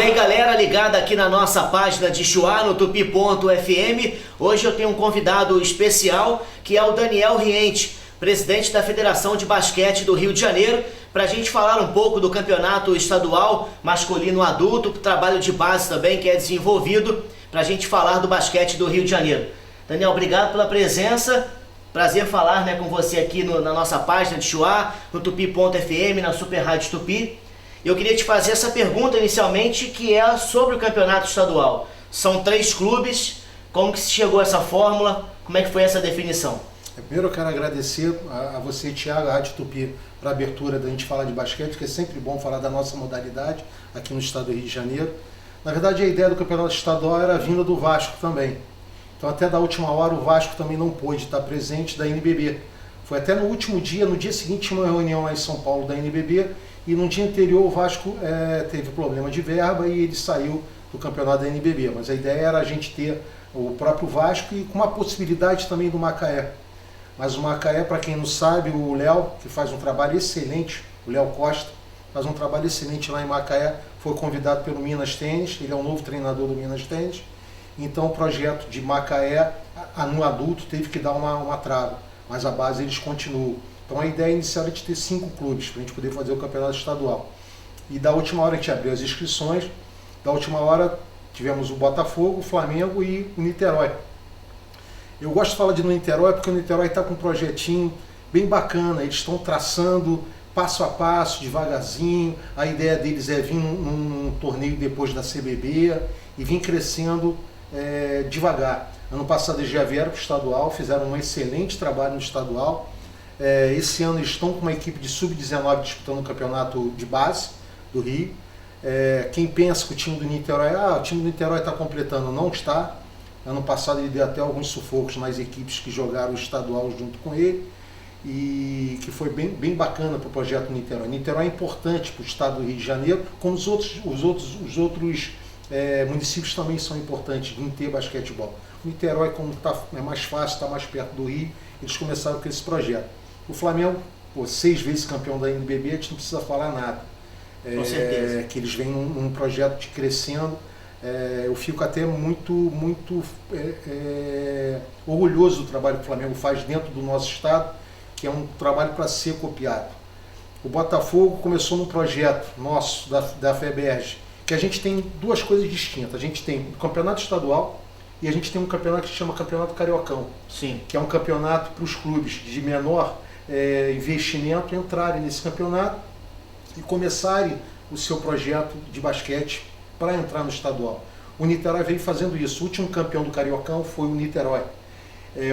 aí galera, ligada aqui na nossa página de Chuá, no tupi.fm. Hoje eu tenho um convidado especial, que é o Daniel Riente, presidente da Federação de Basquete do Rio de Janeiro, para a gente falar um pouco do campeonato estadual masculino adulto, trabalho de base também que é desenvolvido, para a gente falar do basquete do Rio de Janeiro. Daniel, obrigado pela presença, prazer falar com você aqui na nossa página de Chuá, no tupi.fm, na Super Rádio Tupi. Eu queria te fazer essa pergunta inicialmente, que é sobre o campeonato estadual. São 3 clubes, como que se chegou a essa fórmula, como é que foi essa definição? Primeiro eu quero agradecer a você, Thiago, a Rádio Tupi, para a abertura da gente falar de basquete, porque é sempre bom falar da nossa modalidade aqui no estado do Rio de Janeiro. Na verdade, a ideia do campeonato estadual era a vinda do Vasco também. Então até da última hora o Vasco também não pôde estar presente da NBB. Foi até no último dia, no dia seguinte, uma reunião lá em São Paulo da NBB, e no dia anterior o Vasco teve problema de verba e ele saiu do campeonato da NBB. Mas a ideia era a gente ter o próprio Vasco e com uma possibilidade também do Macaé. Mas o Macaé, para quem não sabe, o Léo, que faz um trabalho excelente, o Léo Costa, faz um trabalho excelente lá em Macaé, foi convidado pelo Minas Tênis, ele é o novo treinador do Minas Tênis. Então o projeto de Macaé, no adulto, teve que dar uma trava, mas a base eles continuam. Então a ideia inicial era de ter 5 clubes, para a gente poder fazer o campeonato estadual. E da última hora a gente abriu as inscrições, da última hora tivemos o Botafogo, o Flamengo e o Niterói. Eu gosto de falar de Niterói porque o Niterói está com um projetinho bem bacana, eles estão traçando passo a passo, devagarzinho. A ideia deles é vir num torneio depois da CBB e vir crescendo devagar. Ano passado eles já vieram para o estadual, fizeram um excelente trabalho no estadual. Esse ano eles estão com uma equipe de sub-19 disputando o campeonato de base do Rio. Quem pensa que o time do Niterói, o time do Niterói está completando, não está. Ano passado ele deu até alguns sufocos nas equipes que jogaram o estadual junto com ele, e que foi bem bacana para o projeto Niterói. Niterói é importante para o estado do Rio de Janeiro, como os outros municípios também são importantes em ter basquetebol. O Niterói, como é mais fácil, está mais perto do Rio, eles começaram com esse projeto. O Flamengo, 6 vezes campeão da NBB, a gente não precisa falar nada. Com certeza. Que eles vêm num projeto de crescendo. Eu fico até muito orgulhoso do trabalho que o Flamengo faz dentro do nosso estado, que é um trabalho para ser copiado. O Botafogo começou num projeto nosso, da FEBERJ, que a gente tem 2 coisas distintas. A gente tem o campeonato estadual e a gente tem um campeonato que se chama Campeonato Cariocão. Sim. Que é um campeonato para os clubes de menor investimento entrarem nesse campeonato e começarem o seu projeto de basquete para entrar no estadual. O Niterói veio fazendo isso. O último campeão do Cariocão foi o Niterói.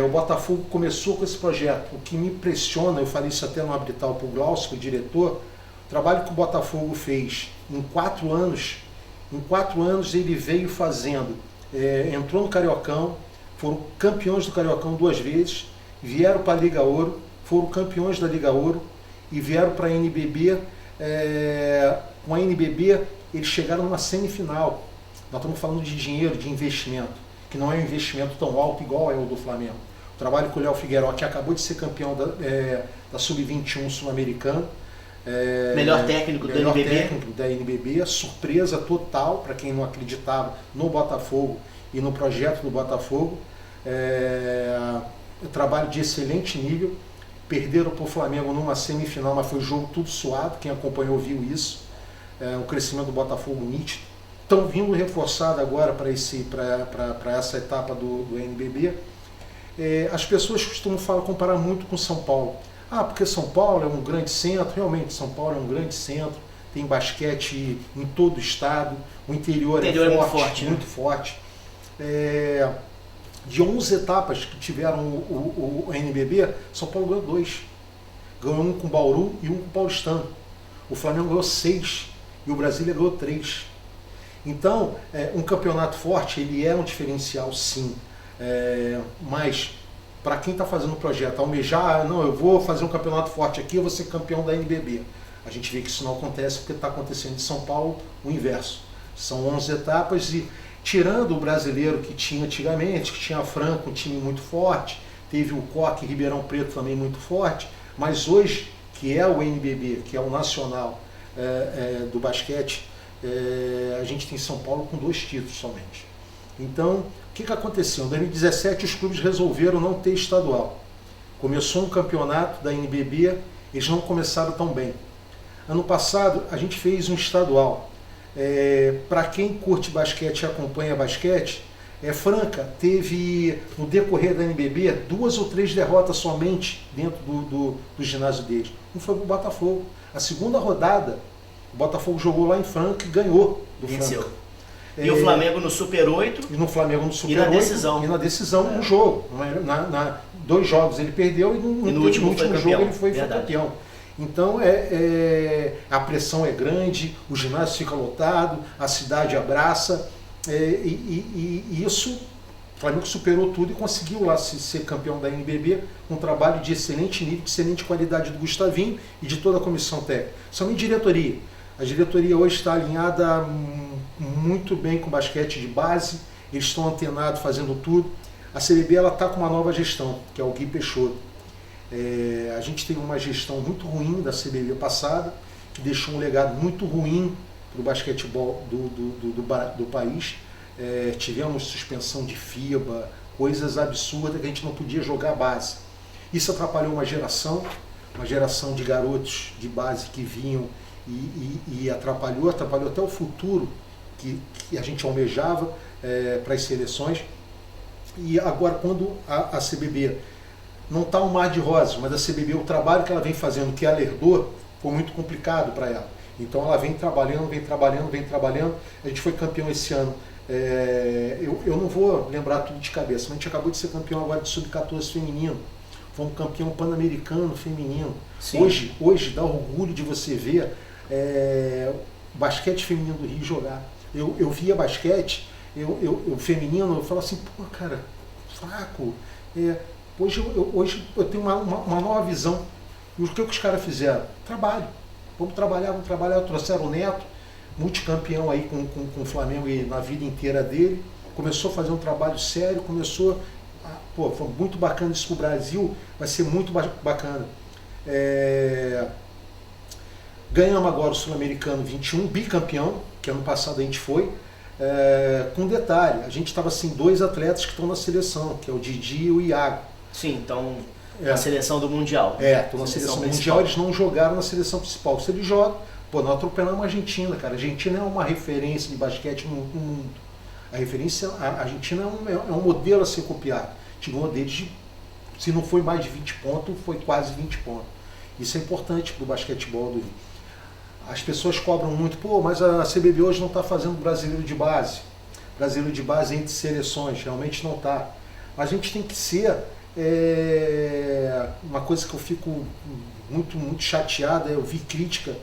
O Botafogo começou com esse projeto. O que me impressiona, eu falei isso até no Abrital para o Glaucio, o diretor, o trabalho que o Botafogo fez em 4 anos, ele veio fazendo, entrou no Cariocão, foram campeões do Cariocão 2 vezes, vieram para a Liga Ouro, foram campeões da Liga Ouro e vieram para a NBB. Com a NBB eles chegaram numa semifinal. Nós estamos falando de dinheiro, de investimento, que não é um investimento tão alto igual é o do Flamengo. O trabalho com o Léo Figueiró, que acabou de ser campeão da Sub-21 sul-americano. Melhor técnico da NBB, surpresa total para quem não acreditava no Botafogo e no projeto do Botafogo. Trabalho de excelente nível. Perderam para o Flamengo numa semifinal, mas foi jogo tudo suado, quem acompanhou viu isso. O crescimento do Botafogo nítido. Estão vindo reforçado agora para essa etapa do NBB. As pessoas costumam comparar muito com São Paulo. Porque São Paulo é um grande centro. Realmente, São Paulo é um grande centro. Tem basquete em todo o estado. O interior é forte, muito forte. De 11 etapas que tiveram o NBB, São Paulo ganhou 2. Ganhou um com o Bauru e um com o Paulistano. O Flamengo ganhou 6 e o Brasília ganhou 3. Então, um campeonato forte, ele é um diferencial, sim. Mas, para quem está fazendo o projeto, almejar, não, eu vou fazer um campeonato forte aqui, eu vou ser campeão da NBB. A gente vê que isso não acontece porque está acontecendo em São Paulo o inverso. São 11 etapas e, tirando o brasileiro que tinha antigamente, que tinha a Franco, um time muito forte, teve o Coque Ribeirão Preto também muito forte, mas hoje, que é o NBB, que é o nacional do basquete, a gente tem São Paulo com 2 títulos somente. Então, o que aconteceu? Em 2017 os clubes resolveram não ter estadual. Começou um campeonato da NBB, eles não começaram tão bem. Ano passado a gente fez um estadual. Para quem curte basquete e acompanha basquete, Franca teve, no decorrer da NBB, 2 ou 3 derrotas somente dentro do ginásio deles. Um foi para o Botafogo. A segunda rodada, o Botafogo jogou lá em Franca e ganhou do Venceu. Franca. E o Flamengo no Super 8. E no Flamengo no Super 8. E na decisão. E na decisão, um jogo. 2 jogos ele perdeu e no último jogo ele foi campeão. Então a pressão é grande, o ginásio fica lotado, a cidade abraça. E isso, o Flamengo superou tudo e conseguiu lá ser campeão da NBB com um trabalho de excelente nível, de excelente qualidade do Gustavinho e de toda a comissão técnica. Somente diretoria. A diretoria hoje está alinhada muito bem com o basquete de base, eles estão antenados, fazendo tudo. A CBB está com uma nova gestão, que é o Gui Peixoto. A gente teve uma gestão muito ruim da CBB passada, que deixou um legado muito ruim para o basquetebol do país. Tivemos suspensão de FIBA, coisas absurdas que a gente não podia jogar base. Isso atrapalhou uma geração de garotos de base que vinham e atrapalhou até o futuro que a gente almejava para as seleções. E agora, quando a CBB não está um mar de rosas, mas a CBB, o trabalho que ela vem fazendo, que ela herdou, foi muito complicado para ela. Então ela vem trabalhando. A gente foi campeão esse ano. Eu não vou lembrar tudo de cabeça, mas a gente acabou de ser campeão agora de Sub-14 feminino. Fomos campeão pan-americano feminino. Hoje dá orgulho de você ver o basquete feminino do Rio jogar. Eu via basquete, eu feminino, eu falo assim, pô, cara, fraco. Hoje eu tenho uma nova visão. E o que os caras fizeram? Trabalho. Vamos trabalhar. Trouxeram o Neto, multicampeão aí com o Flamengo e na vida inteira dele. Começou a fazer um trabalho sério, foi muito bacana isso pro Brasil, vai ser muito bacana. Ganhamos agora o Sul-Americano 21, bicampeão, que ano passado a gente foi. Com detalhe, a gente estava assim, 2 atletas que estão na seleção, que é o Didi e o Iago. Sim, então na seleção do Mundial. Estão na seleção Mundial, eles não jogaram na seleção principal. Se eles jogam, nós atropelamos a Argentina, cara. A Argentina é uma referência de basquete no mundo. A Argentina é um modelo a ser copiado. Tirou deles, se não foi mais de 20 pontos, foi quase 20 pontos. Isso é importante para o basquetebol do Rio. As pessoas cobram muito, mas a CBB hoje não está fazendo brasileiro de base. Brasileiro de base entre seleções, realmente não está. A gente tem que ser, uma coisa que eu fico muito chateado, eu vi crítica,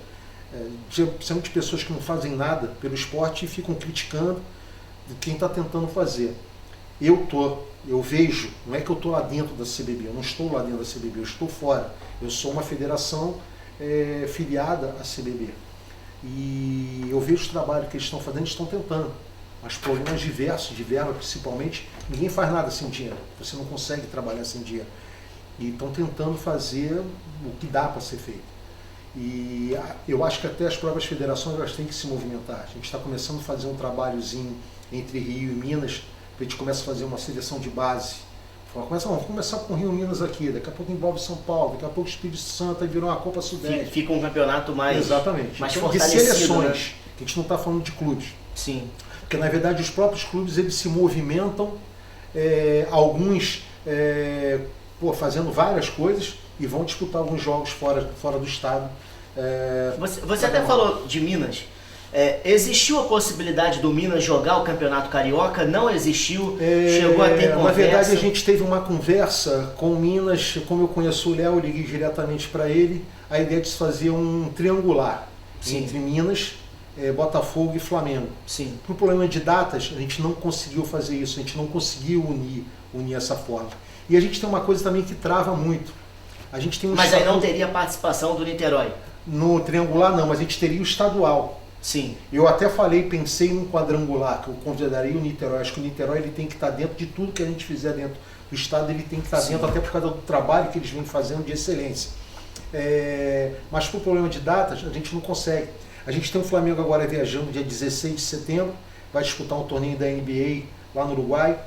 principalmente de pessoas que não fazem nada pelo esporte e ficam criticando de quem está tentando fazer. Eu vejo, não é que eu estou lá dentro da CBB, eu não estou lá dentro da CBB, eu estou fora. Eu sou uma federação filiada à CBB. E eu vejo o trabalho que eles estão fazendo, eles estão tentando. Mas problemas diversos, de verba principalmente, ninguém faz nada sem dinheiro. Você não consegue trabalhar sem dinheiro. E estão tentando fazer o que dá para ser feito. E eu acho que até as próprias federações elas têm que se movimentar. A gente está começando a fazer um trabalhozinho entre Rio e Minas, a gente começa a fazer uma seleção de base. Vamos começar com o Rio e Minas aqui, daqui a pouco envolve São Paulo, daqui a pouco o Espírito Santo, aí virou uma Copa Sudeste. Fica um campeonato mais, exatamente. mais então, fortalecido, de seleções, né? Que a gente não está falando de clubes. Sim. Porque na verdade os próprios clubes eles se movimentam, alguns fazendo várias coisas e vão disputar alguns jogos fora do estado. Você até falou de Minas. Existiu a possibilidade do Minas jogar o Campeonato Carioca? Não existiu? Chegou a ter conversa? Na verdade, a gente teve uma conversa com o Minas. Como eu conheço o Léo, eu liguei diretamente para ele. A ideia de se fazer um triangular. Sim. Entre Minas, Botafogo e Flamengo. Sim. Por problema de datas, a gente não conseguiu fazer isso. A gente não conseguiu unir essa forma. E a gente tem uma coisa também que trava muito. A gente tem Mas aí não teria participação do Niterói? No triangular não, mas a gente teria o estadual. Sim. Eu até pensei num quadrangular, que eu consideraria o Niterói. Acho que o Niterói ele tem que estar dentro de tudo que a gente fizer dentro do estado, ele tem que estar dentro, até por causa do trabalho que eles vêm fazendo de excelência. Mas por problema de datas, a gente não consegue. A gente tem o Flamengo agora viajando dia 16 de setembro, vai disputar um torneio da NBA lá no Uruguai.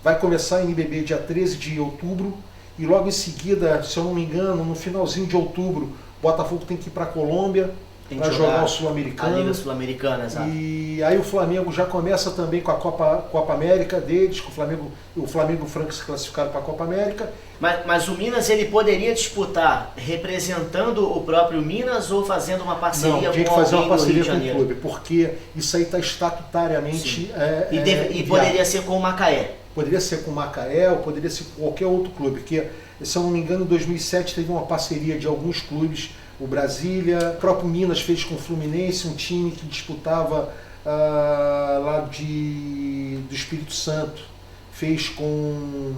Vai começar a NBB dia 13 de outubro e logo em seguida, se eu não me engano, no finalzinho de outubro, o Botafogo tem que ir para a Colômbia para jogar o Sul-Americano. A Liga Sul-Americana, exato. E aí o Flamengo já começa também com a Copa América deles, com o Flamengo e o Franca se classificaram para a Copa América. Mas o Minas ele poderia disputar representando o próprio Minas ou fazendo uma parceria com alguém do Rio de Janeiro? Não, tinha que fazer uma parceria com o clube, porque isso aí está estatutariamente... E poderia ser com o Macaé. Poderia ser com o Macaé ou poderia ser com qualquer outro clube, porque, se eu não me engano, em 2007 teve uma parceria de alguns clubes, o Brasília, o próprio Minas fez com o Fluminense, um time que disputava lá do Espírito Santo, fez com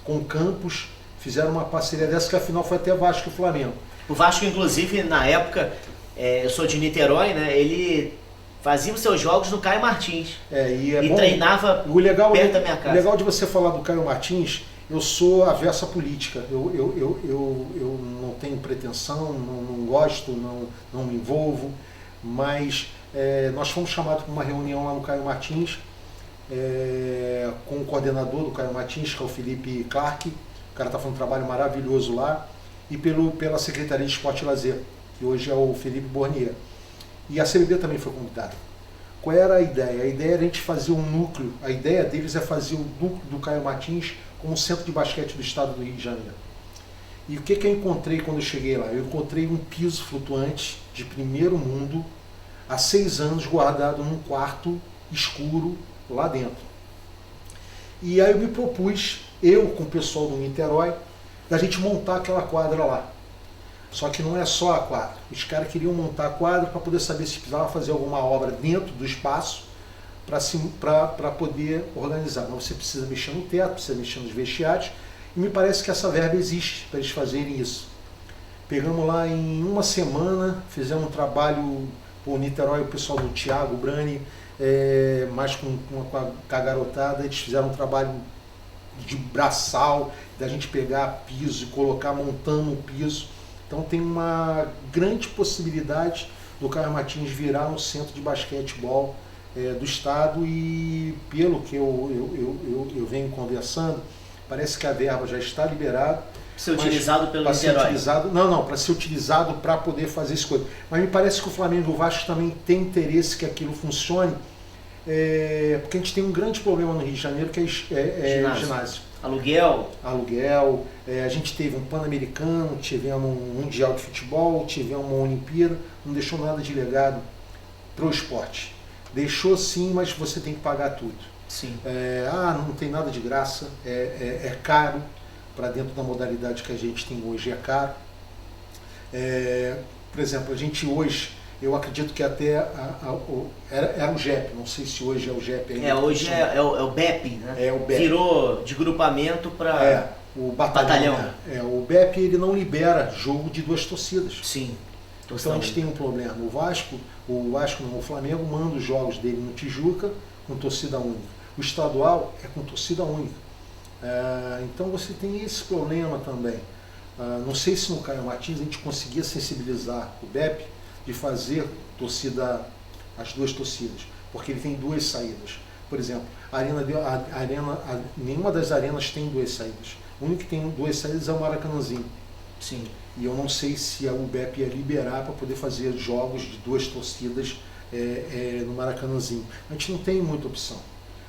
o Campos, fizeram uma parceria dessa que afinal foi até Vasco e Flamengo. O Vasco, inclusive, na época, eu sou de Niterói, né? Ele fazia os seus jogos no Caio Martins e treinava perto da minha casa. O legal de você falar do Caio Martins, eu sou avesso à política, eu não tenho pretensão, não gosto, não me envolvo, mas nós fomos chamados para uma reunião lá no Caio Martins, com o coordenador do Caio Martins, que é o Felipe Clark, o cara está fazendo um trabalho maravilhoso lá, e pela Secretaria de Esporte e Lazer, que hoje é o Felipe Bornier. E a CBB também foi convidada. Qual era a ideia? A ideia era a gente fazer um núcleo, a ideia deles é fazer o núcleo do Caio Martins como um centro de basquete do estado do Rio de Janeiro. E o que eu encontrei quando eu cheguei lá? Eu encontrei um piso flutuante de primeiro mundo, há 6 anos guardado num quarto escuro lá dentro. E aí eu me propus, eu com o pessoal do Niterói, da gente montar aquela quadra lá. Só que não é só a quadra. Os caras queriam montar a quadra para poder saber se precisava fazer alguma obra dentro do espaço para poder organizar. Mas você precisa mexer no teto, precisa mexer nos vestiários. E me parece que essa verba existe para eles fazerem isso. Pegamos lá em uma semana, fizemos um trabalho, o Niterói, o pessoal do Thiago, o Brani, mais com a garotada, eles fizeram um trabalho de braçal, da gente pegar piso e colocar montando o piso. Então tem uma grande possibilidade do Caio Martins virar um centro de basquetebol do estado e pelo que eu venho conversando, parece que a verba já está liberada. Para ser utilizado pelo Niterói? Para ser utilizado para poder fazer isso. Mas me parece que o Flamengo e o Vasco também têm interesse que aquilo funcione, porque a gente tem um grande problema no Rio de Janeiro que é ginásio. Aluguel, a gente teve um Pan-Americano, tivemos um Mundial de Futebol, tivemos uma Olimpíada, não deixou nada de legado para o esporte. Deixou sim, mas você tem que pagar tudo. Sim. Não tem nada de graça, é caro, para dentro da modalidade que a gente tem hoje é caro. Por exemplo, a gente hoje, eu acredito que até era o JEP, não sei se hoje é o JEP ainda. Hoje é o BEP, né? É o BEP. Virou de grupamento para o batalhão. O BEP ele não libera jogo de 2 torcidas. Sim. Então a gente tem um problema. O Flamengo manda os jogos dele no Tijuca com torcida única. O estadual é com torcida única. Então você tem esse problema também. Não sei se no Caio Martins a gente conseguia sensibilizar o BEP de fazer as 2 torcidas, porque ele tem 2 saídas. Por exemplo, nenhuma das arenas tem 2 saídas. O único que tem 2 saídas é o Maracanãzinho. Sim. E eu não sei se a UBEP ia liberar para poder fazer jogos de 2 torcidas no Maracanãzinho. A gente não tem muita opção.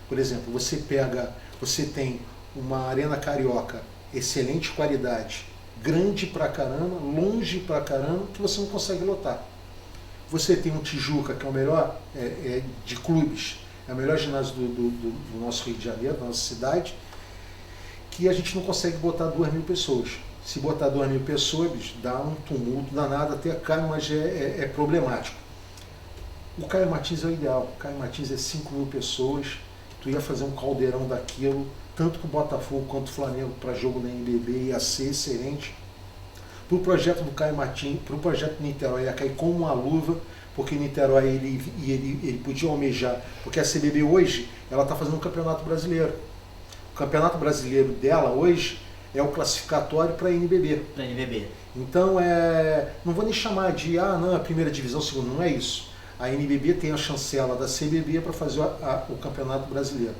Por exemplo, você tem uma arena carioca, excelente qualidade, grande pra caramba, longe pra caramba, que você não consegue lotar. Você tem um Tijuca, que é o melhor de clubes, é o melhor ginásio do nosso Rio de Janeiro, da nossa cidade, que a gente não consegue botar 2.000 pessoas. Se botar 2.000 pessoas, dá um tumulto danado, até cai, mas é problemático. O Caio Martins é o ideal. O Caio Martins é 5.000 pessoas, tu ia fazer um caldeirão daquilo, tanto que o Botafogo quanto o Flamengo para jogo na NBB ia ser excelente. Para o projeto do Caio Martins, para o projeto do Niterói, ia cair como uma luva, porque o Niterói ele podia almejar, porque a CBB hoje ela está fazendo um campeonato brasileiro. O campeonato brasileiro dela hoje é o classificatório para a NBB. Para a NBB. Então, não vou nem chamar de, não, a primeira divisão, segunda, não é isso. A NBB tem a chancela da CBB para fazer o Campeonato Brasileiro.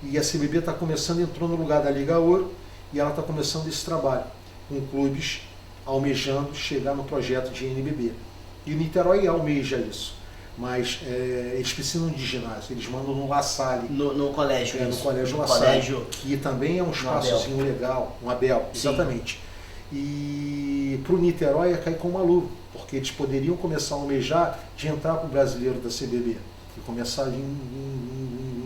E a CBB está começando, entrou no lugar da Liga Ouro, e ela está começando esse trabalho, com clubes almejando chegar no projeto de NBB. E o Niterói almeja isso. Mas eles precisam de ginásio, eles mandam no La Salle. No colégio. No colégio La Salle, que também é um espaçozinho legal, um Abel, exatamente. E para o Niterói é cair com uma luva, porque eles poderiam começar a almejar de entrar para o brasileiro da CBB e começar a vir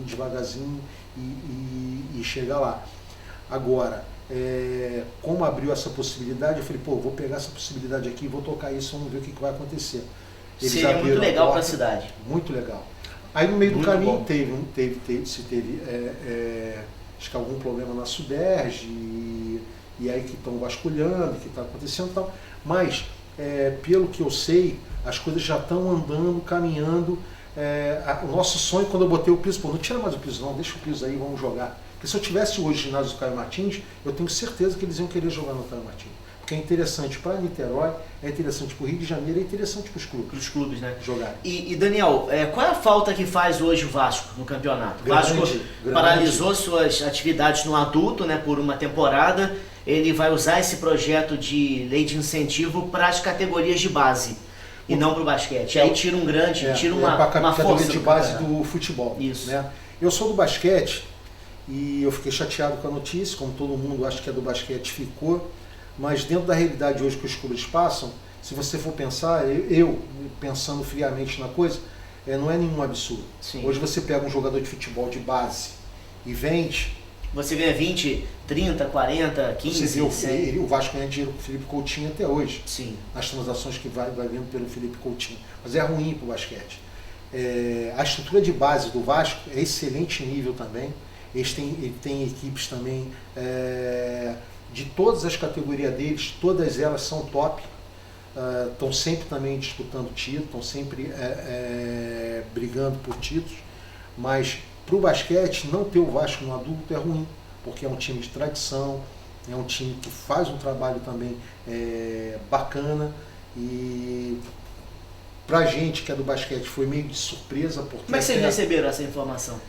devagarzinho e chegar lá. Agora, como abriu essa possibilidade, eu falei, vou pegar essa possibilidade aqui e vou tocar isso, vamos ver o que vai acontecer. Eles seria muito legal para a cidade. Muito legal. Aí no meio do caminho teve acho que algum problema na Suderj, e aí que estão vasculhando, que está acontecendo e tal. Mas, pelo que eu sei, as coisas já estão andando, caminhando. O nosso sonho, quando eu botei o piso, não tira mais o piso não, deixa o piso aí, vamos jogar. Porque se eu tivesse hoje o ginásio do Caio Martins, eu tenho certeza que eles iam querer jogar no Caio Martins. Porque é interessante para Niterói, é interessante para o Rio de Janeiro, é interessante para os clubes. Para os clubes, né? Jogar. E Daniel, qual é a falta que faz hoje o Vasco no campeonato? O Vasco paralisou suas atividades no adulto, né, por uma temporada. Ele vai usar esse projeto de lei de incentivo para as categorias de base e não para o basquete. Aí tira um grande, tira uma força de base do futebol. Isso. Né? Eu sou do basquete e eu fiquei chateado com a notícia, como todo mundo acho que é do basquete ficou. Mas dentro da realidade hoje que os clubes passam, se você for pensar, eu pensando friamente na coisa, não é nenhum absurdo. Sim. Hoje você pega um jogador de futebol de base e vende... Você ganha 20, 30, 40, 15, você vê o Vasco ganha dinheiro com o Felipe Coutinho até hoje. Sim. As transações que vai vindo pelo Felipe Coutinho. Mas é ruim para o basquete. A estrutura de base do Vasco é excelente nível também. Ele tem equipes também... de todas as categorias deles, todas elas são top, estão sempre também disputando título, estão sempre brigando por títulos, mas para o basquete não ter o Vasco no adulto é ruim, porque é um time de tradição, é um time que faz um trabalho também bacana, e para a gente que é do basquete foi meio de surpresa. Porque como é que vocês receberam essa informação?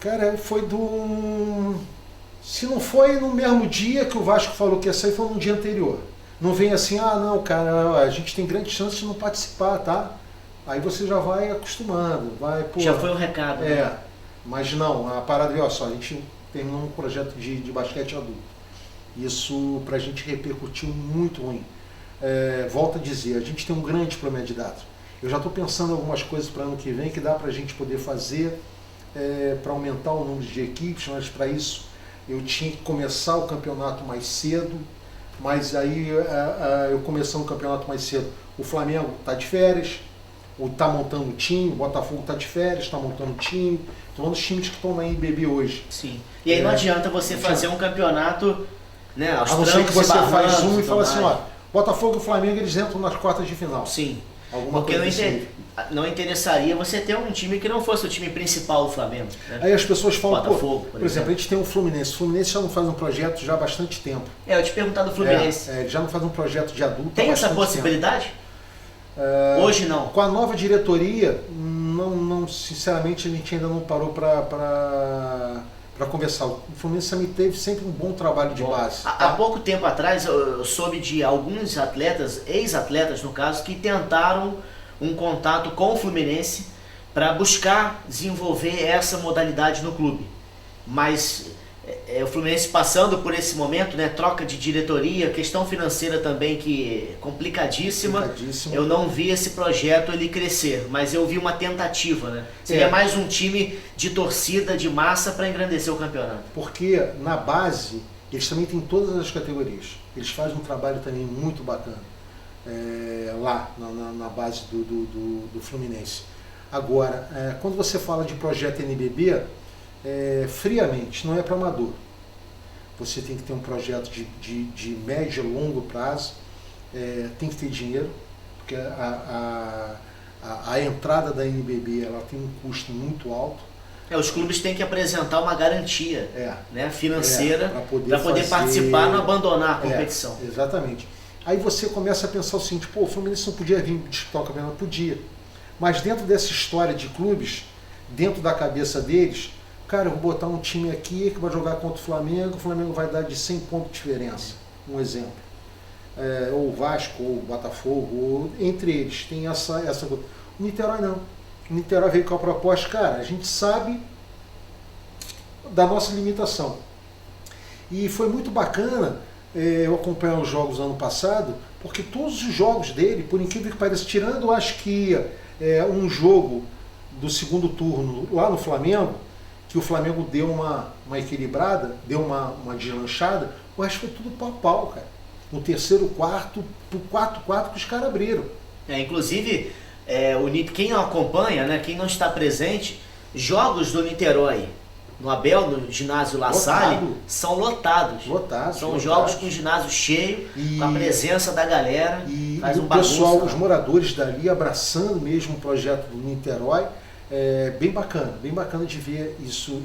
Cara, foi se não foi no mesmo dia que o Vasco falou que ia sair, foi no dia anterior. Não vem assim, não, cara, a gente tem grande chance de não participar, tá? Aí você já vai acostumando, já foi um recado. Né? Mas não, a parada é, a gente terminou um projeto de basquete adulto. Isso pra gente repercutiu muito ruim. Volto a dizer, a gente tem um grande problema de dados. Eu já estou pensando em algumas coisas para ano que vem que dá pra gente poder fazer para aumentar o número de equipes, mas para isso eu tinha que começar o campeonato mais cedo, mas aí eu começando o campeonato mais cedo, o Flamengo está de férias, está montando o time, o Botafogo está de férias, está montando o time, então os times que estão na NBB hoje. Sim. E aí não adianta você fazer um campeonato, né, aos a não ser que você faz um e fala assim, ó, Botafogo e Flamengo eles entram nas quartas de final. Sim. Alguma porque coisa não interessaria você ter um time que não fosse o time principal do Flamengo. Né? Aí as pessoas falam, Botafogo, por exemplo, a gente tem o Fluminense. O Fluminense já não faz um projeto já há bastante tempo. Eu te perguntar do Fluminense. Já não faz um projeto de adulto. Tem essa possibilidade? Hoje não. Com a nova diretoria, não, sinceramente a gente ainda não parou para conversar. O Fluminense também teve sempre um bom trabalho de base. Há pouco tempo atrás eu soube de alguns atletas, ex-atletas no caso, que tentaram um contato com o Fluminense para buscar desenvolver essa modalidade no clube. Mas o Fluminense passando por esse momento, né, troca de diretoria, questão financeira também que é complicadíssima. Eu não vi esse projeto ele crescer, mas eu vi uma tentativa, né? Seria mais um time de torcida, de massa para engrandecer o campeonato. Porque na base eles também têm todas as categorias. Eles fazem um trabalho também muito bacana lá na base do Fluminense. Agora, quando você fala de projeto NBB, friamente, não é para amador. Você tem que ter um projeto de médio e longo prazo, tem que ter dinheiro, porque a entrada da NBB ela tem um custo muito alto. Os clubes têm que apresentar uma garantia né, financeira para poder fazer... participar e não abandonar a competição. Exatamente. Aí você começa a pensar o seguinte, pô, o Fluminense não podia vir disputar o campeonato? Podia. Mas dentro dessa história de clubes, dentro da cabeça deles, cara, eu vou botar um time aqui que vai jogar contra o Flamengo vai dar de 100 pontos de diferença. Um exemplo. Ou o Vasco, ou o Botafogo, ou entre eles. Tem essa. O Niterói não. O Niterói veio com a proposta, cara, a gente sabe da nossa limitação. E foi muito bacana eu acompanhar os jogos ano passado, porque todos os jogos dele, por incrível que pareça, tirando acho que um jogo do segundo turno lá no Flamengo, que o Flamengo deu uma equilibrada, deu uma deslanchada, o resto foi tudo pau a pau, cara. No terceiro quarto, pro quarto que os caras abriram. Inclusive, quem não acompanha, né, quem não está presente, jogos do Niterói no Abel, no ginásio La Salle, são lotados. São jogos com o ginásio cheio, com a presença da galera, faz um bagunço. O pessoal, os moradores dali abraçando mesmo o projeto do Niterói, bem bacana de ver isso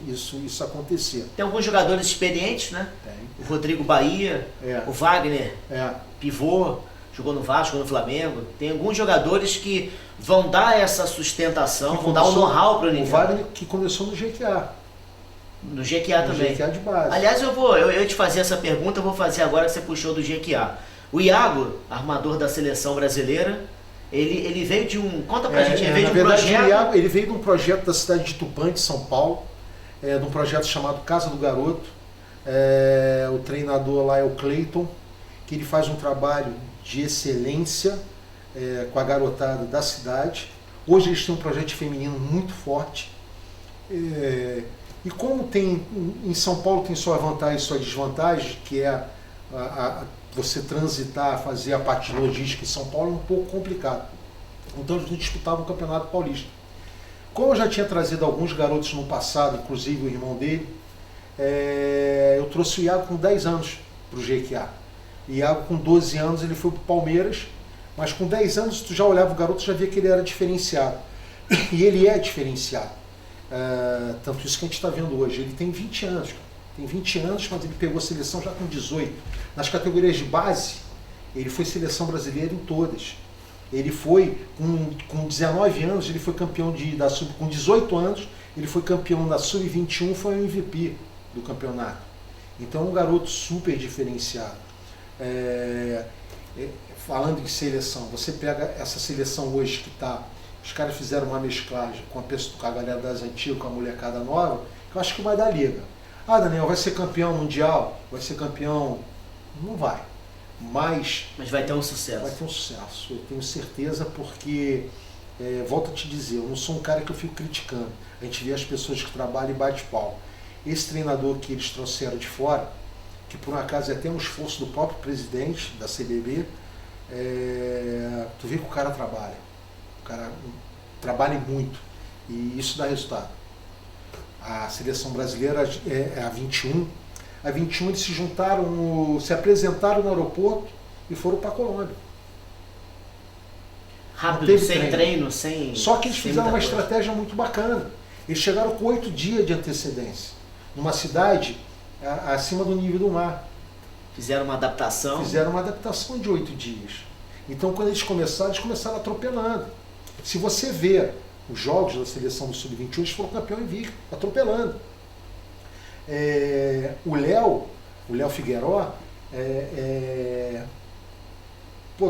acontecer. Tem alguns jogadores experientes, né? Tem. O Rodrigo Bahia, o Wagner, pivô, jogou no Vasco, jogou no Flamengo. Tem alguns jogadores que vão dar essa sustentação, vão dar o know-how para o Niterói. O Wagner que começou no GQA. No GQA também. GQA de base. Aliás, eu ia te fazer essa pergunta, eu vou fazer agora que você puxou do GQA. O Iago, armador da seleção brasileira, ele veio de um... Conta pra gente, ele veio de um projeto... O Iago, ele veio de um projeto da cidade de Tupã, de São Paulo, de um projeto chamado Casa do Garoto. O treinador lá é o Cleiton, que ele faz um trabalho de excelência com a garotada da cidade. Hoje eles têm um projeto feminino muito forte. E como tem em São Paulo tem sua vantagem e sua desvantagem, que é você transitar, fazer a parte logística em São Paulo é um pouco complicado. Então eles disputavam o Campeonato Paulista. Como eu já tinha trazido alguns garotos no passado, inclusive o irmão dele, eu trouxe o Iago com 10 anos para o GQA. Iago com 12 anos ele foi para o Palmeiras, mas com 10 anos tu já olhava o garoto e já via que ele era diferenciado. E ele é diferenciado. Tanto isso que a gente está vendo hoje. Ele tem 20 anos, cara. Tem 20 anos, mas ele pegou a seleção já com 18. Nas categorias de base, ele foi seleção brasileira em todas. Ele foi, com 19 anos, ele foi campeão com 18 anos, ele foi campeão da Sub-21, foi o MVP do campeonato. Então é um garoto super diferenciado. Falando em seleção, você pega essa seleção hoje que está... Os caras fizeram uma mesclagem com a galera das antigas, com a molecada nova, que eu acho que vai dar liga. Daniel, vai ser campeão mundial? Vai ser campeão? Não vai. Mas vai ter um sucesso. Vai ter um sucesso, eu tenho certeza, porque, volto a te dizer, eu não sou um cara que eu fico criticando. A gente vê as pessoas que trabalham e bate pau. Esse treinador que eles trouxeram de fora, que por um acaso é até um esforço do próprio presidente da CBB, tu vê que o cara trabalha. O cara trabalha muito e isso dá resultado. A seleção brasileira é a 21. A 21 eles se juntaram, se apresentaram no aeroporto e foram para a Colômbia. Rápido, sem treino, sem... Só que eles fizeram uma estratégia muito bacana. Eles chegaram com 8 dias de antecedência. Numa cidade acima do nível do mar. Fizeram uma adaptação. Fizeram uma adaptação de 8 dias. Então quando eles começaram atropelando. Se você vê os jogos da seleção do Sub-21, eles foram campeão invicto, atropelando. O Léo Figueiró,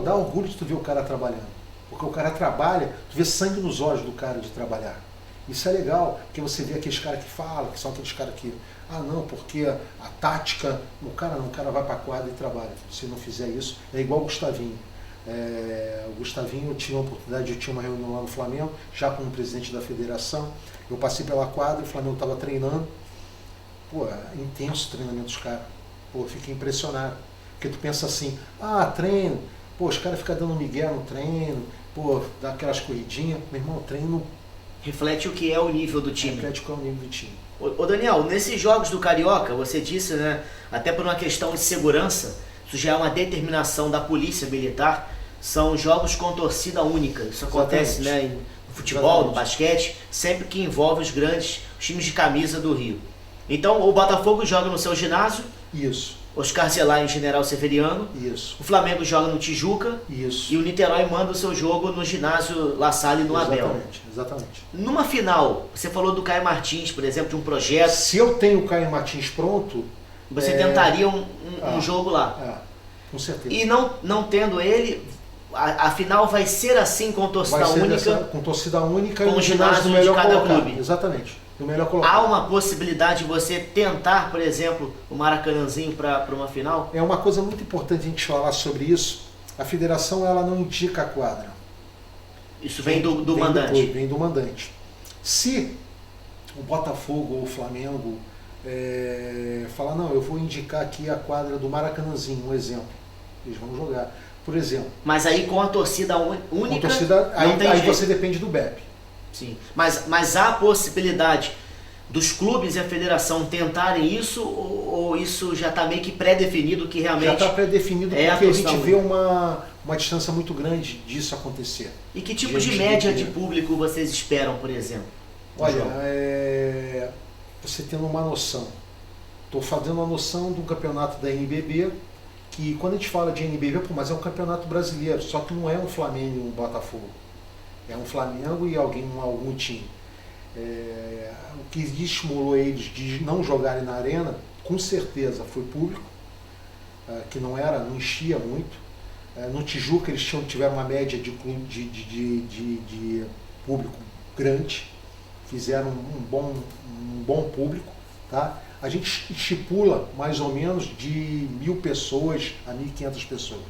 dá orgulho de tu ver o cara trabalhando. Porque o cara trabalha, tu vê sangue nos olhos do cara de trabalhar. Isso é legal, porque você vê aqueles caras que falam, que são aqueles caras que, não, porque a tática, o cara vai pra quadra e trabalha. Se não fizer isso, é igual o Gustavinho. O Gustavinho, eu tive a oportunidade, eu tinha uma reunião lá no Flamengo, já como presidente da federação, eu passei pela quadra, o Flamengo estava treinando, intenso o treinamento dos caras, fiquei impressionado, porque tu pensa assim, treino, os caras ficam dando migué no treino, dá aquelas corridinhas, meu irmão, treino... Reflete o que é o nível do time. Reflete o que é o nível do time. Ô Daniel, nesses jogos do Carioca, você disse, né, até por uma questão de segurança, isso já é uma determinação da polícia militar, são jogos com torcida única. Isso acontece, né, no futebol, no basquete, sempre que envolve os grandes os times de camisa do Rio. Então o Botafogo joga no seu ginásio. Isso. Oscar Celar em General Severiano. Isso. O Flamengo joga no Tijuca. Isso. E o Niterói manda o seu jogo no ginásio La Salle no Abel. Exatamente. Numa final, você falou do Caio Martins, por exemplo, de um projeto. Se eu tenho o Caio Martins pronto... Você tentaria um jogo lá. Com certeza. E não tendo ele, a final vai ser assim com torcida única? Com torcida única com e o ginásio do melhor de cada colocado. clube. Exatamente. Do melhor colocado. Há uma possibilidade de você tentar, por exemplo, o Maracanãzinho para uma final? É uma coisa muito importante a gente falar sobre isso. A federação ela não indica a quadra. Isso vem do mandante? Vem do mandante. Se o Botafogo ou o Flamengo falar, não, eu vou indicar aqui a quadra do Maracanãzinho, um exemplo. Eles vão jogar. Por exemplo. Mas aí com a torcida única. Com a torcida, aí você depende do BEP. Sim. Mas há a possibilidade dos clubes e a federação tentarem isso, ou isso já está meio que pré-definido que realmente. Já está pré-definido porque a gente vê uma distância muito grande disso acontecer. E que tipo de média de público vocês esperam, por exemplo? Olha, você tendo uma noção. Estou fazendo uma noção do campeonato da NBB, que quando a gente fala de NBB, mas é um campeonato brasileiro, só que não é um Flamengo e um Botafogo. É um Flamengo e algum time. O que estimulou eles de não jogarem na arena, com certeza, foi público, que não enchia muito. No Tijuca eles tiveram uma média de público grande, fizeram um bom público. Tá? A gente estipula mais ou menos de 1.000 pessoas a 1.500 pessoas.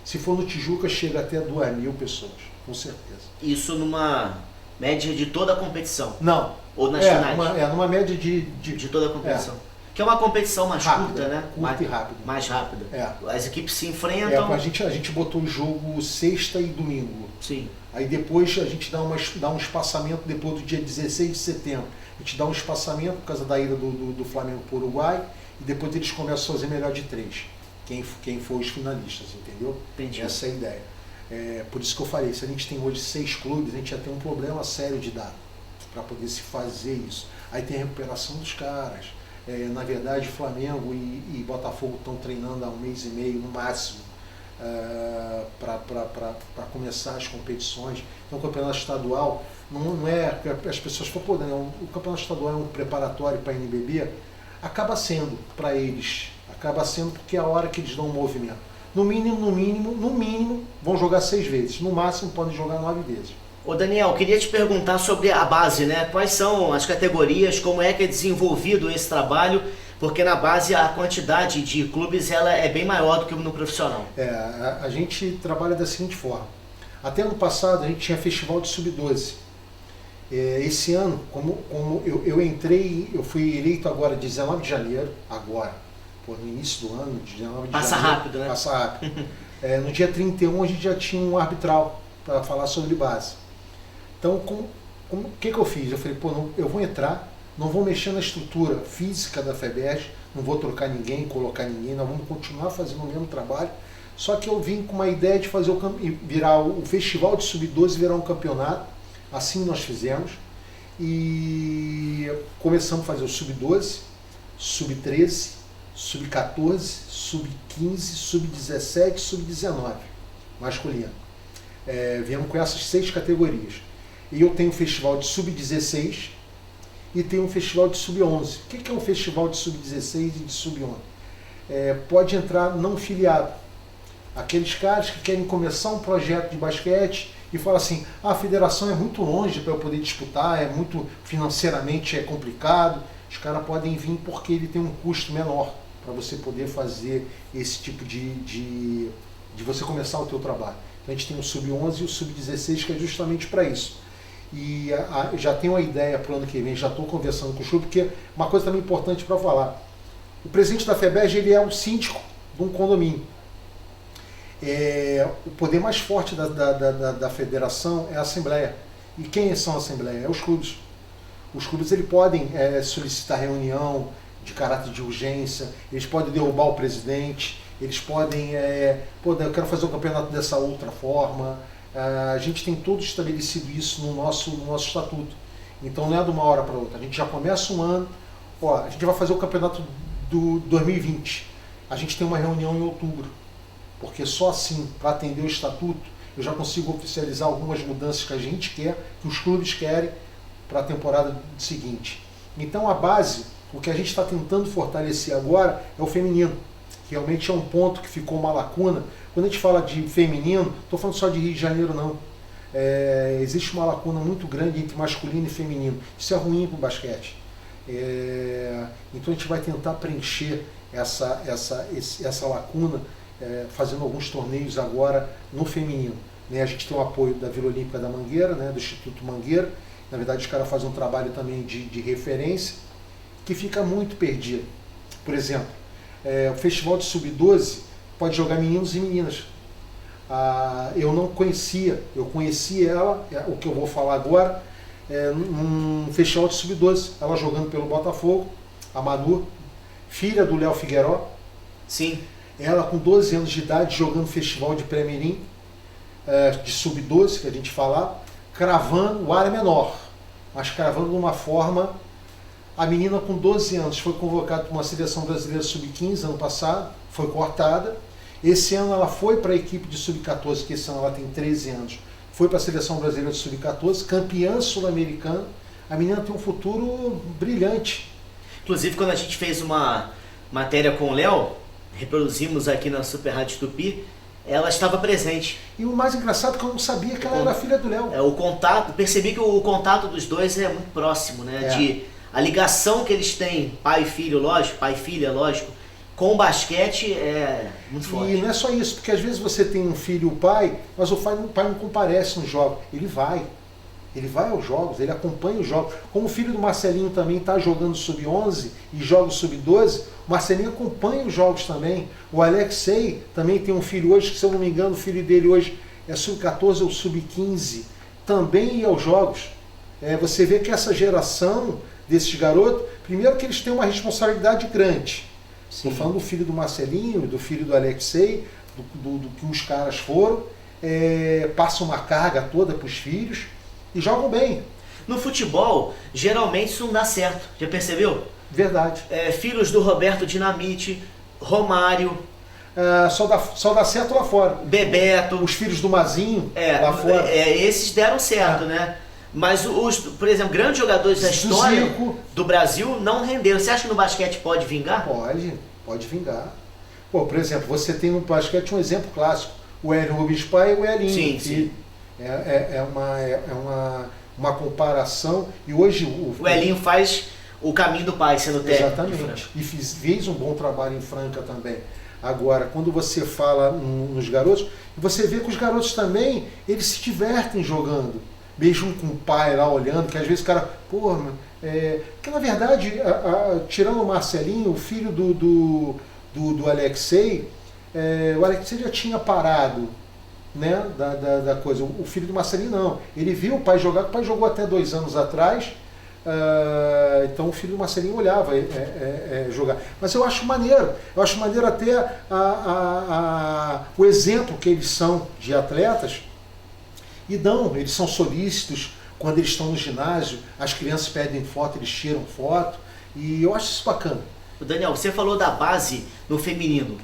Se for no Tijuca, chega até 2.000 pessoas, com certeza. Isso numa média de toda a competição? Não. Ou nas finais? Numa média de toda a competição. Que é uma competição mais rápida, curta, né? Curta e rápida. Mais rápida. As equipes se enfrentam. A gente botou o jogo sexta e domingo. Sim. Aí depois a gente dá um espaçamento depois do dia 16 de setembro. A gente dá um espaçamento por causa da ida do Flamengo para o Uruguai e depois eles começam a fazer melhor de 3. Quem for os finalistas, entendeu? Entendi. Essa é a ideia. Por isso que eu falei, se a gente tem hoje 6 clubes, a gente já tem um problema sério de dado para poder se fazer isso. Aí tem a recuperação dos caras. Na verdade, Flamengo e Botafogo estão treinando há 1 mês e meio no máximo para começar as competições. Então o campeonato estadual não é, as pessoas falam, o campeonato estadual é um preparatório para a NBB, acaba sendo para eles, porque é a hora que eles dão um movimento. No mínimo, vão jogar 6 vezes, no máximo podem jogar 9 vezes. Ô Daniel, queria te perguntar sobre a base, né? Quais são as categorias, como é que é desenvolvido esse trabalho? Porque na base a quantidade de clubes ela é bem maior do que no profissional. A gente trabalha da seguinte forma. Até ano passado a gente tinha festival de sub-12. Esse ano, como eu fui eleito agora 19 de janeiro, no início do ano, 19 de janeiro. Passa rápido, né? Passa rápido. No dia 31 a gente já tinha um arbitral para falar sobre base. Então, o que eu fiz? Eu falei, eu vou entrar, não vou mexer na estrutura física da FEBERJ, não vou trocar ninguém, colocar ninguém, nós vamos continuar fazendo o mesmo trabalho, só que eu vim com uma ideia de fazer virar o festival de sub-12 virar um campeonato, assim nós fizemos, e começamos a fazer o sub-12, sub-13, sub-14, sub-15, sub-17, sub-19, masculino. Viemos com essas 6 categorias. E eu tenho um festival de sub-16 e tenho um festival de sub-11. O que é um festival de sub-16 e de sub-11? Pode entrar não filiado. Aqueles caras que querem começar um projeto de basquete e falam assim, a federação é muito longe para eu poder disputar, financeiramente é complicado. Os caras podem vir porque ele tem um custo menor para você poder fazer esse tipo de você começar o teu trabalho. Então a gente tem o sub-11 e o sub-16 que é justamente para isso. E já tenho uma ideia para o ano que vem, já estou conversando com o Chu, porque uma coisa também importante para falar. O presidente da FEBERJ, ele é um síndico de um condomínio. O poder mais forte da federação é a Assembleia. E quem são a Assembleia? Os clubes. Os clubes eles podem solicitar reunião de caráter de urgência, eles podem derrubar o presidente, eles podem, eu quero fazer um campeonato dessa outra forma. A gente tem todo estabelecido isso no nosso estatuto. Então não é de uma hora para outra. A gente já começa um ano, a gente vai fazer o campeonato do 2020. A gente tem uma reunião em outubro, porque só assim, para atender o estatuto, eu já consigo oficializar algumas mudanças que a gente quer, que os clubes querem para a temporada seguinte. Então a base, o que a gente está tentando fortalecer agora é o feminino. Realmente é um ponto que ficou uma lacuna. Quando a gente fala de feminino, estou falando só de Rio de Janeiro não. Existe uma lacuna muito grande entre masculino e feminino. Isso é ruim para o basquete. Então a gente vai tentar preencher essa lacuna fazendo alguns torneios agora no feminino. A gente tem o apoio da Vila Olímpica da Mangueira, do Instituto Mangueira. Na verdade, os caras fazem um trabalho também de referência que fica muito perdido. Por exemplo, o Festival de Sub-12 pode jogar meninos e meninas. Eu não conhecia, eu conheci ela, o que eu vou falar agora, num Festival de Sub-12, ela jogando pelo Botafogo, a Manu, filha do Léo Figueiró. Sim. Ela com 12 anos de idade jogando Festival de Pré-Mirim, de Sub-12, que a gente fala, cravando o área menor, mas cravando de uma forma. A menina com 12 anos foi convocada para uma seleção brasileira Sub-15 ano passado, foi cortada. Esse ano ela foi para a equipe de Sub-14, que esse ano ela tem 13 anos, foi para a seleção brasileira de Sub-14, campeã sul-americana. A menina tem um futuro brilhante. Inclusive, quando a gente fez uma matéria com o Léo, reproduzimos aqui na Super Rádio Tupi, ela estava presente. E o mais engraçado é que eu não sabia que ela era filha do Léo. O contato, percebi que o contato dos dois é muito próximo, A ligação que eles têm, pai e filho, lógico, pai e filha, lógico, com o basquete é muito forte. E não é só isso, porque às vezes você tem um filho e o pai, mas o pai não comparece nos jogos. Ele vai aos jogos, ele acompanha os jogos. Como o filho do Marcelinho também está jogando Sub-11 e joga o Sub-12, o Marcelinho acompanha os jogos também. O Alexei também tem um filho hoje, que se eu não me engano, o filho dele hoje é Sub-14 ou Sub-15, também ia aos jogos. Você vê que essa geração desses garotos, primeiro que eles têm uma responsabilidade grande. Estou falando do filho do Marcelinho, do filho do Alexei, do que os caras foram, passam uma carga toda para os filhos e jogam bem. No futebol, geralmente isso não dá certo, já percebeu? Verdade. Filhos do Roberto Dinamite, Romário... Só dá certo lá fora. Bebeto... Os filhos do Mazinho, lá fora. Esses deram certo, Mas, por exemplo, grandes jogadores da história do Brasil não renderam. Você acha que no basquete pode vingar? Pode vingar. Por exemplo, você tem no basquete um exemplo clássico. O Hélio Rubens pai e o Elinho. Sim. É uma comparação. E hoje o Elinho faz o caminho do pai, sendo técnico. Exatamente. E fez um bom trabalho em Franca também. Agora, quando você fala nos garotos, você vê que os garotos também, eles se divertem jogando. Mesmo com o pai lá olhando, que às vezes o cara, porque na verdade, tirando o Marcelinho, o filho do Alexei, o Alexei já tinha parado, da coisa. O filho do Marcelinho não. Ele viu o pai jogar, o pai jogou até 2 anos atrás, então o filho do Marcelinho olhava jogar. Mas eu acho maneiro até o exemplo que eles são de atletas. Eles são solícitos quando eles estão no ginásio, as crianças pedem foto, eles tiram foto, e eu acho isso bacana. Daniel, você falou da base no feminino,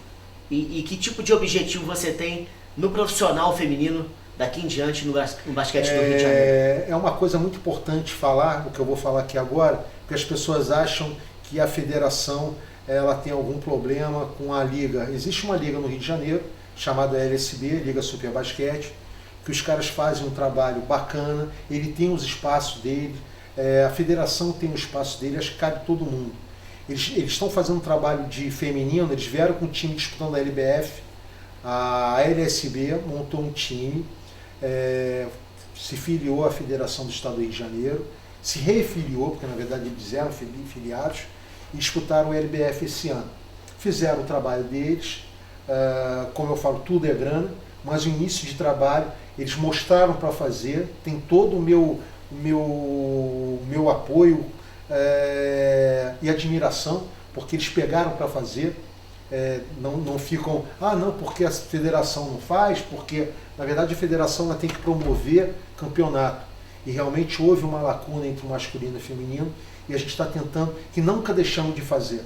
e que tipo de objetivo você tem no profissional feminino daqui em diante no basquete do Rio de Janeiro? É uma coisa muito importante falar, o que eu vou falar aqui agora, porque as pessoas acham que a federação ela tem algum problema com a liga. Existe uma liga no Rio de Janeiro, chamada LSB, Liga Super Basquete, que os caras fazem um trabalho bacana, ele tem os espaços dele, a federação tem o espaço dele, acho que cabe todo mundo. Eles estão fazendo um trabalho de feminino, eles vieram com um time disputando a LBF, a LSB montou um time, se filiou à Federação do Estado do Rio de Janeiro, se refiliou, porque na verdade eles eram filiados, e disputaram o LBF esse ano. Fizeram o trabalho deles, como eu falo, tudo é grana, mas o início de trabalho eles mostraram para fazer, tem todo o meu apoio e admiração, porque eles pegaram para fazer, não ficam, não, porque a federação não faz, porque na verdade a federação ela tem que promover campeonato. E realmente houve uma lacuna entre o masculino e o feminino, e a gente está tentando, que nunca deixamos de fazer.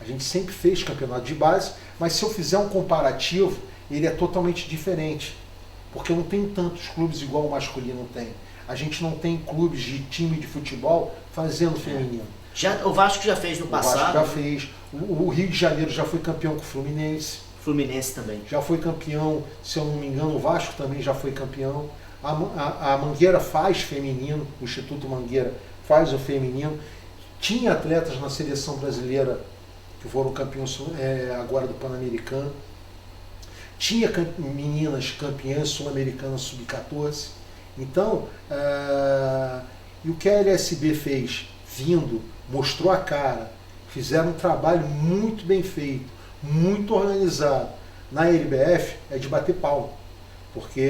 A gente sempre fez campeonato de base, mas se eu fizer um comparativo, ele é totalmente diferente. Porque eu não tenho tantos clubes igual o masculino tem. A gente não tem clubes de time de futebol fazendo feminino. O Vasco já fez no passado. O Vasco já fez. O Rio de Janeiro já foi campeão com o Fluminense. Fluminense também. Já foi campeão, se eu não me engano, o Vasco também já foi campeão. A Mangueira faz feminino, o Instituto Mangueira faz o feminino. Tinha atletas na seleção brasileira que foram campeões agora do Pan-Americano. Tinha meninas campeãs sul-americanas sub-14. Então, e o que a LSB fez? Vindo, mostrou a cara, fizeram um trabalho muito bem feito, muito organizado. Na LBF é de bater pau. Porque,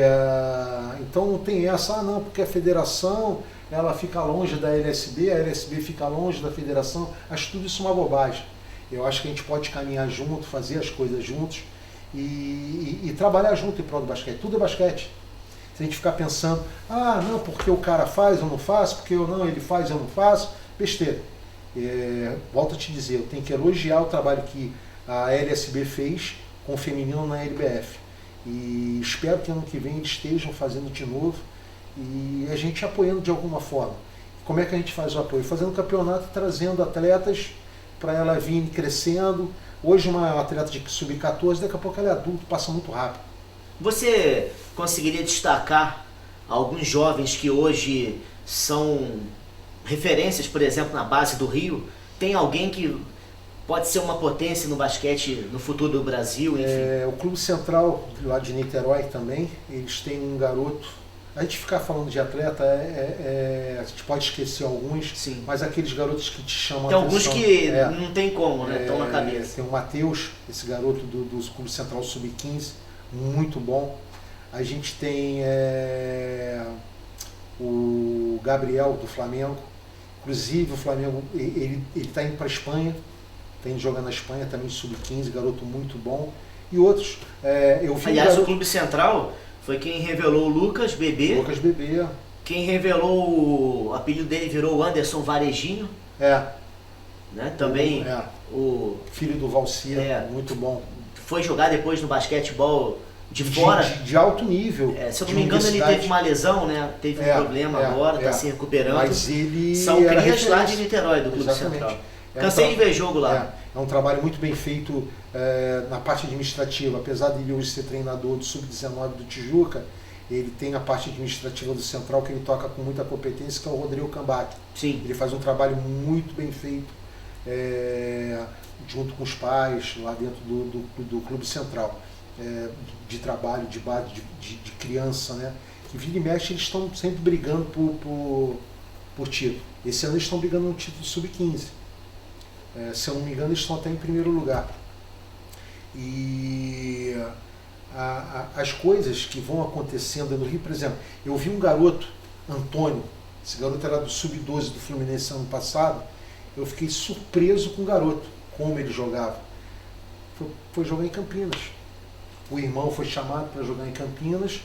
então não tem essa, não, porque a federação ela fica longe da LSB, a LSB fica longe da federação. Acho tudo isso uma bobagem. Eu acho que a gente pode caminhar junto, fazer as coisas juntos e trabalhar junto em prol do basquete. Tudo é basquete. Se a gente ficar pensando, não, porque o cara faz, eu não faço, porque eu não, ele faz, eu não faço, besteira. Volto a te dizer, eu tenho que elogiar o trabalho que a LSB fez com o feminino na LBF. E espero que ano que vem eles estejam fazendo de novo e a gente apoiando de alguma forma. Como é que a gente faz o apoio? Fazendo campeonato, trazendo atletas para ela vir crescendo. Hoje uma atleta de sub-14, daqui a pouco ela é adulto, passa muito rápido. Você conseguiria destacar alguns jovens que hoje são referências, por exemplo, na base do Rio? Tem alguém que pode ser uma potência no basquete no futuro do Brasil? Enfim. O Clube Central, lá de Niterói também, eles têm um garoto. A gente ficar falando de atleta, a gente pode esquecer alguns, sim, mas aqueles garotos que te chamam tem a atenção. Tem alguns que não tem como, né? Estão na cabeça. Tem o Matheus, esse garoto do Clube Central Sub-15, muito bom. A gente tem o Gabriel, do Flamengo. Inclusive, o Flamengo ele está indo para a Espanha, está indo jogar na Espanha, também Sub-15, garoto muito bom. E outros. Aliás, o Clube Central foi quem revelou o Lucas Bebê. Lucas Bebê. Quem revelou o apelido dele virou o Anderson Varejinho. Né? Também o filho do Valcir, muito bom. Foi jogar depois no basquetebol de fora. De alto nível. Se eu não me engano, ele teve uma lesão, né? Teve um problema agora, está se recuperando. Mas ele são crias lá de Niterói, do Clube Central. Cansei de ver jogo lá. É um trabalho muito bem feito na parte administrativa. Apesar de ele hoje ser treinador do Sub-19 do Tijuca, ele tem a parte administrativa do Central que ele toca com muita competência, que é o Rodrigo Cambach. Sim. Ele faz um trabalho muito bem feito junto com os pais lá dentro do Clube Central. De trabalho, de base, de criança, né? Que vira e mexe, eles estão sempre brigando por título. Esse ano eles estão brigando no título Sub-15. Se eu não me engano, eles estão até em primeiro lugar. E as coisas que vão acontecendo no Rio, por exemplo, eu vi um garoto, Antônio, esse garoto era do Sub-12 do Fluminense ano passado, eu fiquei surpreso com o garoto, como ele jogava. Foi jogar em Campinas. O irmão foi chamado para jogar em Campinas,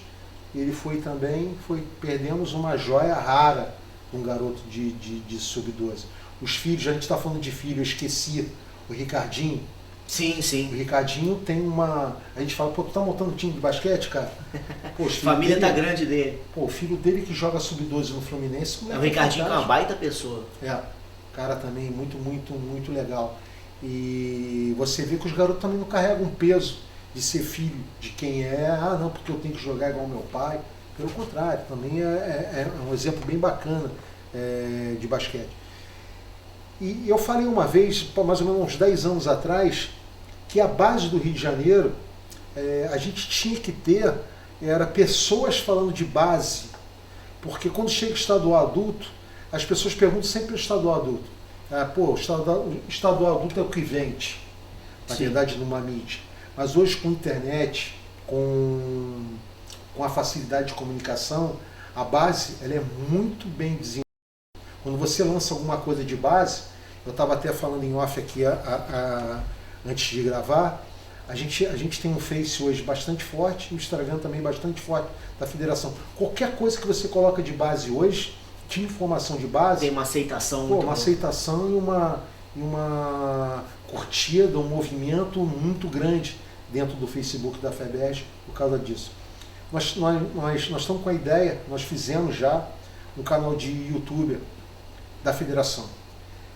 ele foi também, perdemos uma joia rara, um garoto de Sub-12. Os filhos, a gente está falando de filho, eu esqueci, o Ricardinho. Sim, sim. O Ricardinho tem uma... A gente fala, tu tá montando um time de basquete, cara? A família tá grande dele. O filho dele que joga Sub-12 no Fluminense... O Ricardinho é uma baita pessoa. Cara também muito, muito, muito legal. E você vê que os garotos também não carregam peso de ser filho de quem não, porque eu tenho que jogar igual meu pai. Pelo contrário, também é um exemplo bem bacana de basquete. E eu falei uma vez, mais ou menos uns 10 anos atrás, que a base do Rio de Janeiro, a gente tinha que ter pessoas falando de base, porque quando chega o estadual adulto, as pessoas perguntam sempre o estadual adulto. O estadual adulto é o que vende, na verdade, numa mídia. Mas hoje, com a internet, com a facilidade de comunicação, a base ela é muito bem desenvolvida. Quando você lança alguma coisa de base, eu estava até falando em off aqui antes de gravar, A gente tem um Face hoje bastante forte e o Instagram também bastante forte da federação. Qualquer coisa que você coloca de base hoje, de informação de base... Tem uma aceitação. Uma aceitação e uma curtida, um movimento muito grande dentro do Facebook da FEBESP por causa disso. Nós estamos com a ideia, nós fizemos já um canal de YouTube da federação.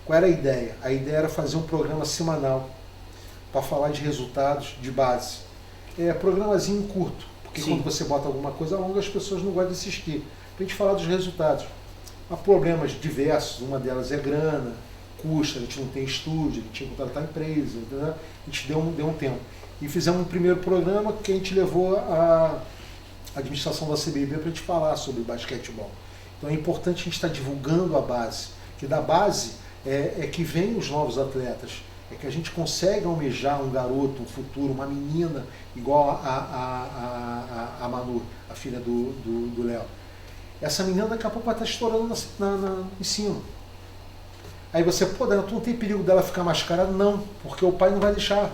Qual era a ideia? A ideia era fazer um programa semanal para falar de resultados de base. Programazinho curto, porque quando você bota alguma coisa longa, as pessoas não gostam de assistir. Para a gente falar dos resultados. Há problemas diversos, uma delas é grana, custa, a gente não tem estúdio, a gente tinha que contratar empresa, né? A gente deu um tempo. E fizemos um primeiro programa que a gente levou a administração da CBB para a gente falar sobre basquetebol. Então é importante a gente estar divulgando a base, que da base é que vem os novos atletas, é que a gente consegue almejar um garoto, um futuro, uma menina igual a Manu, a filha do Léo. Essa menina daqui a pouco vai estar estourando em cima. Aí você, tu não tem perigo dela ficar mascarada? Não, porque o pai não vai deixar.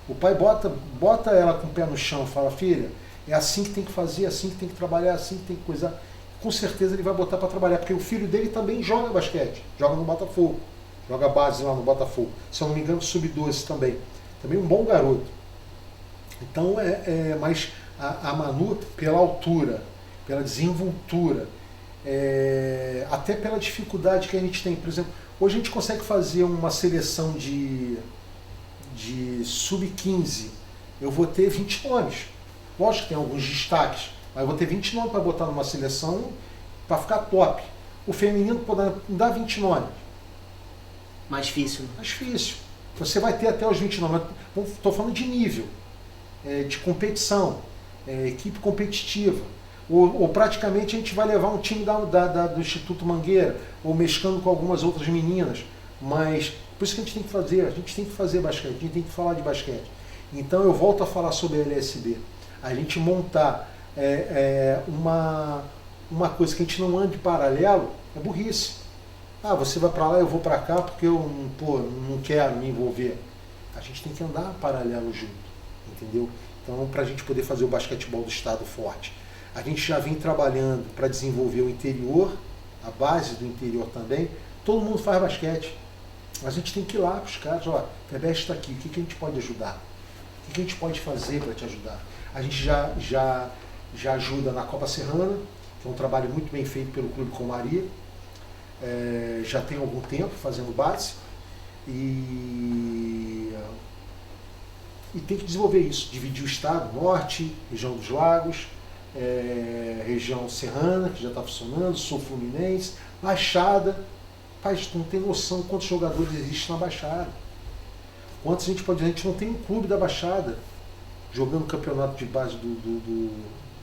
O pai bota ela com o pé no chão e fala, filha, é assim que tem que fazer, é assim que tem que trabalhar, é assim que tem que coisar. Com certeza ele vai botar para trabalhar, porque o filho dele também joga basquete, joga no Botafogo, joga base lá no Botafogo. Se eu não me engano, sub-12 também. Também um bom garoto. Então, mas a Manu, pela altura, pela desenvoltura, até pela dificuldade que a gente tem. Por exemplo, hoje a gente consegue fazer uma seleção de sub-15. Eu vou ter 20 nomes. Lógico que tem alguns destaques, mas eu vou ter 20 nomes para botar numa seleção para ficar top. O feminino não dá 20 nomes. Mais difícil. Mais difícil. Você vai ter até os 20 nomes. Estou falando de nível, de competição, equipe competitiva. Ou praticamente a gente vai levar um time do Instituto Mangueira, ou mesclando com algumas outras meninas. Mas por isso que a gente tem que fazer basquete, a gente tem que falar de basquete. Então eu volto a falar sobre a LSB. A gente montar uma coisa que a gente não ande paralelo é burrice. Você vai para lá, eu vou para cá porque eu não quero me envolver. A gente tem que andar paralelo junto, entendeu? Então, para a gente poder fazer o basquetebol do estado forte. A gente já vem trabalhando para desenvolver o interior, a base do interior também. Todo mundo faz basquete. Mas a gente tem que ir lá para os caras, a FEBESP está aqui, o que a gente pode ajudar? O que a gente pode fazer para te ajudar? A gente já ajuda na Copa Serrana, que é um trabalho muito bem feito pelo Clube Comaria. Já tem algum tempo fazendo base. E tem que desenvolver isso, dividir o estado, norte, região dos lagos, região serrana, que já está funcionando, sul fluminense, Baixada. Pai, tu não tem noção de quantos jogadores existem na Baixada. Quantos a gente pode dizer? A gente não tem um clube da Baixada jogando campeonato de base do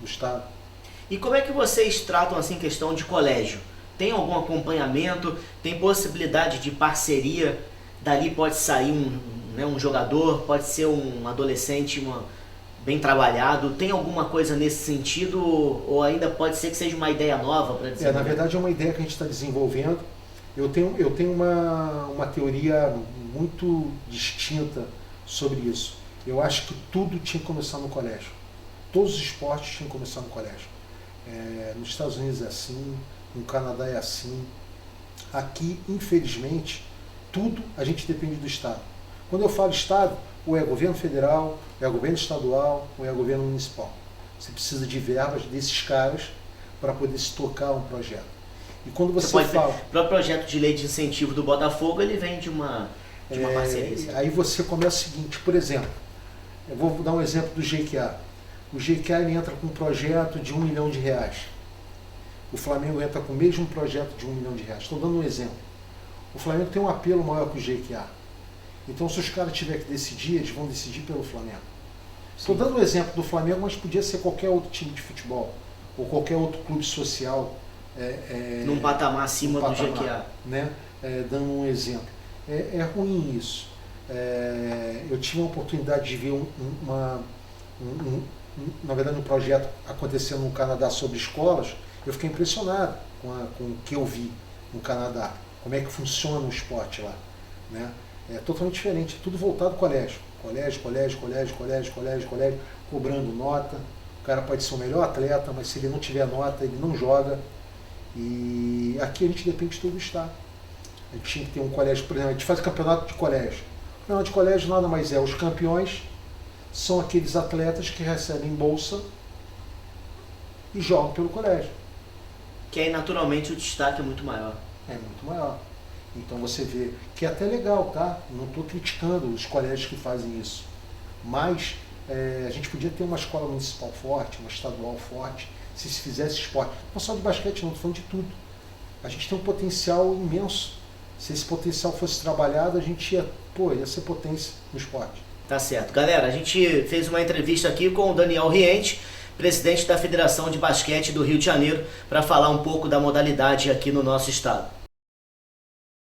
estado. E como é que vocês tratam assim questão de colégio? Tem algum acompanhamento? Tem possibilidade de parceria? Dali pode sair um jogador, pode ser um adolescente bem trabalhado. Tem alguma coisa nesse sentido? Ou ainda pode ser que seja uma ideia nova para desenvolver? Na verdade é uma ideia que a gente está desenvolvendo. Eu tenho uma teoria muito distinta sobre isso. Eu acho que tudo tinha que começar no colégio. Todos os esportes tinham que começar no colégio. Nos Estados Unidos é assim, no Canadá é assim. Aqui, infelizmente, tudo a gente depende do Estado. Quando eu falo Estado, ou é governo federal, ou é governo estadual, ou é governo municipal. Você precisa de verbas desses caras para poder se tocar um projeto. E quando você fala... O próprio projeto de lei de incentivo do Botafogo, ele vem de uma parceria. Aí você começa o seguinte, por exemplo, eu vou dar um exemplo do GQA. O GQA ele entra com um projeto de R$1 milhão. O Flamengo entra com o mesmo projeto de R$1 milhão. Estou dando um exemplo. O Flamengo tem um apelo maior que o GQA. Então, se os caras tiverem que decidir, eles vão decidir pelo Flamengo. Estou dando um exemplo do Flamengo, mas podia ser qualquer outro time de futebol, ou qualquer outro clube social. Num patamar acima do GQA. Né? Dando um exemplo. É ruim isso. Eu tive a oportunidade de ver na verdade, um projeto acontecendo no Canadá sobre escolas. Eu fiquei impressionado com o que eu vi no Canadá. Como é que funciona o esporte lá. Né? É totalmente diferente, tudo voltado ao colégio. Colégio, cobrando nota. O cara pode ser o melhor atleta, mas se ele não tiver nota, ele não joga. E aqui a gente depende de todo o estado. A gente tinha que ter um colégio, por exemplo, a gente faz campeonato de colégio. O campeonato de colégio nada mais é, os campeões são aqueles atletas que recebem bolsa e jogam pelo colégio. Que aí naturalmente o destaque é muito maior. É muito maior. Então você vê que é até legal, tá? Não estou criticando os colégios que fazem isso. Mas a gente podia ter uma escola municipal forte, uma estadual forte, se fizesse esporte. Não só de basquete, não, estou falando de tudo. A gente tem um potencial imenso. Se esse potencial fosse trabalhado, a gente ia ser potência no esporte. Tá certo. Galera, a gente fez uma entrevista aqui com o Daniel Riente, presidente da Federação de Basquete do Rio de Janeiro, para falar um pouco da modalidade aqui no nosso estado.